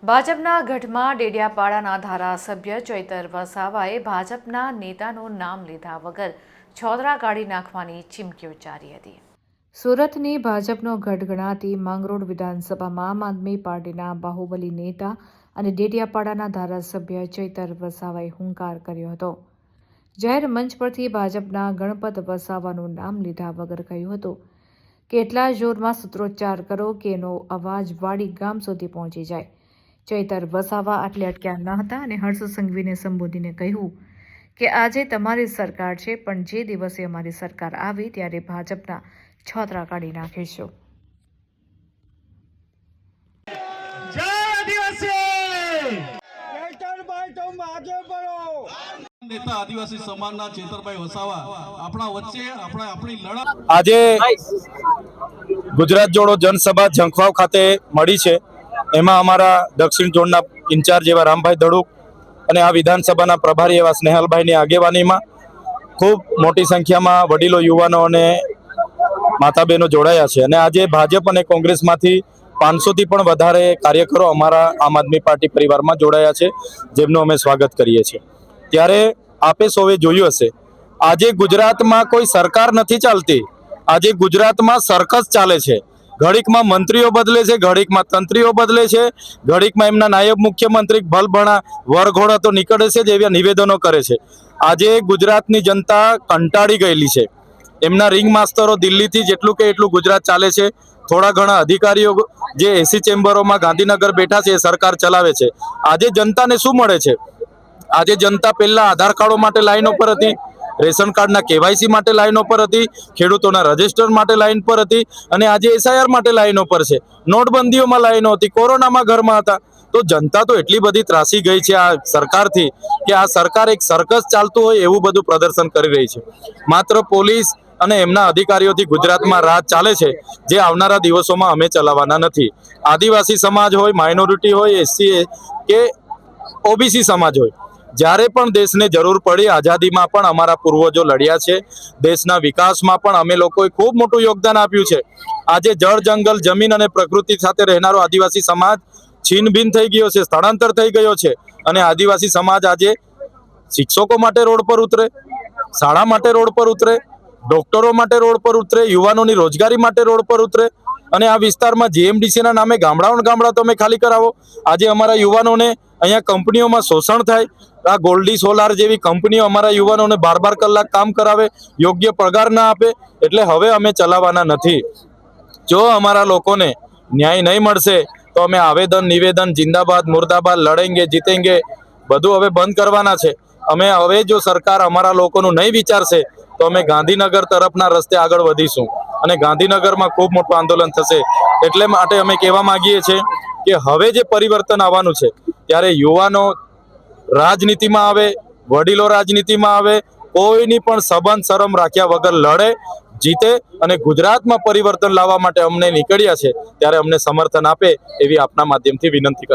ભાજપના ગઢમાં ડેડિયાપાડાના ધારાસભ્ય ચૈતર વસાવાએ ભાજપના નેતાનું નામ લીધા વગર છોતરા કાઢી નાખવાની ચીમકી ઉચ્ચારી હતી। સુરતની ભાજપનો ગઢ ગણાતી માંગરોળ વિધાનસભામાં આમ આદમી પાર્ટીના બાહુબલી નેતા અને ડેડિયાપાડાના ધારાસભ્ય ચૈતર વસાવાએ હુંકાર કર્યો હતો। જાહેર મંચ પરથી ભાજપના ગણપત વસાવાનું નામ લીધા વગર કહ્યું હતું કે એટલા જોરમાં સૂત્રોચ્ચાર કરો કે એનો અવાજ વાડી ગામ સુધી પહોંચી જાય। ચૈતર વસાવા આટલે અટક્યા ન હતા અને હર્ષ સંઘવીને સંબોધીને કહ્યું કે આજે તમારી સરકાર છે, પણ જે દિવસે અમારી સરકાર આવી ત્યારે ભાજપના છોતરા કાઢી નાખીશું। नेता आदिवासी समाजना चेतरभाई वसावा अपना वच्चे अपनी लड़त આજે ગુજરાત જોડો જનસભા ઝંખવાવ ખાતે મળી છે। એમાં અમારા દક્ષિણ ઝોનના ઇન્ચાર્જ એવા રામભાઈ ધડુક અને આ વિધાનસભાના પ્રભારી એવા સ્નેહલભાઈની આગેવાનીમાં ખૂબ મોટી સંખ્યામાં વડીલો, યુવાનો અને માતા બહેનો જોડાયા છે। અને આજે ભાજપ અને કોંગ્રેસમાંથી 500થી પણ વધારે કાર્યકરો અમારા આમ આદમી પાર્ટી પરિવારમાં જોડાયા છે, જેમનું અમે સ્વાગત કરીએ છીએ। ત્યારે આપે સૌએ જોયું હશે, આજે ગુજરાતમાં કોઈ સરકાર નથી ચાલતી, આજે ગુજરાતમાં સર્કસ ચાલે છે। ઘડીકમાં મંત્રીઓ બદલે છે, ઘડીકમાં તંત્રીઓ બદલે છે, ઘડીકમાં એમના નાયબ મુખ્યમંત્રી ભલભણા વરઘોડા તો નીકળે છે જ એવા નિવેદનો કરે છે। આજે ગુજરાતની જનતા કંટાળી ગયેલી છે। એમના રિંગ માસ્તરો દિલ્હીથી જેટલું કે એટલું ગુજરાત ચાલે છે। થોડા ઘણા અધિકારીઓ જે એસી ચેમ્બરોમાં ગાંધીનગર બેઠા છે એ સરકાર ચલાવે છે। આજે જનતાને શું મળે છે? આજે જનતા પહેલા આધાર કાર્ડો માટે લાઈનો પર હતી, રેશન કાર્ડના કેવાયસી માટે લાઈનો પર હતી, ખેડૂતોના રજિસ્ટર માટે લાઈન પર હતી અને આજે એસઆઈઆર માટે લાઈનો પર છે। નોટબંધીઓમાં લાઈનો હતી, કોરોનામાં ઘરમાં હતા। તો જનતા તો એટલી બધી ત્રાસી ગઈ છે આ સરકારથી કે આ સરકાર એક સર્કસ ચાલતું હોય એવું બધું પ્રદર્શન કરી રહી છે। માત્ર પોલીસ અને એમના અધિકારીઓથી ગુજરાતમાં રાજ ચાલે છે, જે આવનારા દિવસોમાં અમે ચલાવવાના નથી। આદિવાસી સમાજ હોય, માઇનોરિટી હોય, એસસી કે ઓબીસી સમાજ હોય, જ્યારે પણ દેશને જરૂર પડી આઝાદીમાં પણ અમારા પૂર્વજો લડ્યા છે। દેશના વિકાસમાં પણ અમે લોકોએ ખૂબ મોટું યોગદાન આપ્યું છે। આજે જળ, જંગલ, જમીન અને પ્રકૃતિ સાથે રહેનારો આદિવાસી સમાજ છીનભીન થઈ ગયો છે, સ્થળાંતર થઈ ગયો છે અને આદિવાસી સમાજ આજે શિક્ષકો માટે રોડ પર ઉતરે, શાળા માટે રોડ પર ઉતરે, ડોક્ટરો માટે રોડ પર ઉતરે, યુવાનોની રોજગારી માટે રોડ પર ઉતરે અને આ વિસ્તારમાં જીએમડીસીના નામે ગામડા તમે ખાલી કરાવો। આજે અમારા યુવાનોને અહીંયા કંપનીઓમાં શોષણ થાય। આ ગોલ્ડી સોલાર જેવી કંપનીઓ અમારા યુવાનોને 12 કલાક કામ કરાવે, યોગ્ય પગાર ના આપે, એટલે હવે અમે ચલાવવાના નથી। જો અમારા લોકોને ન્યાય નહીં મળશે તો અમે આવેદન, નિવેદન, જિંદાબાદ, મુર્દાબાદ, લડેંગે, જીતેંગે બધું હવે બંધ કરવાના છે। અમે હવે જો સરકાર અમારા લોકોનું નહીં વિચારશે તો અમે ગાંધીનગર તરફના રસ્તે આગળ વધીશું અને ગાંધીનગરમાં ખૂબ મોટું આંદોલન થશે। એટલે માટે અમે કહેવા માંગીએ છીએ કે હવે જે પરિવર્તન આવવાનું છે ત્યારે યુવાનો રાજનીતિમાં આવે, વડીલો રાજનીતિમાં આવે, કોઈની પણ સંબંધ શરમ રાખ્યા વગર લડે, જીતે અને ગુજરાતમાં પરિવર્તન લાવવા માટે અમને નીકળ્યા છે ત્યારે અમને સમર્થન આપે એવી આપના માધ્યમથી વિનંતી કરું।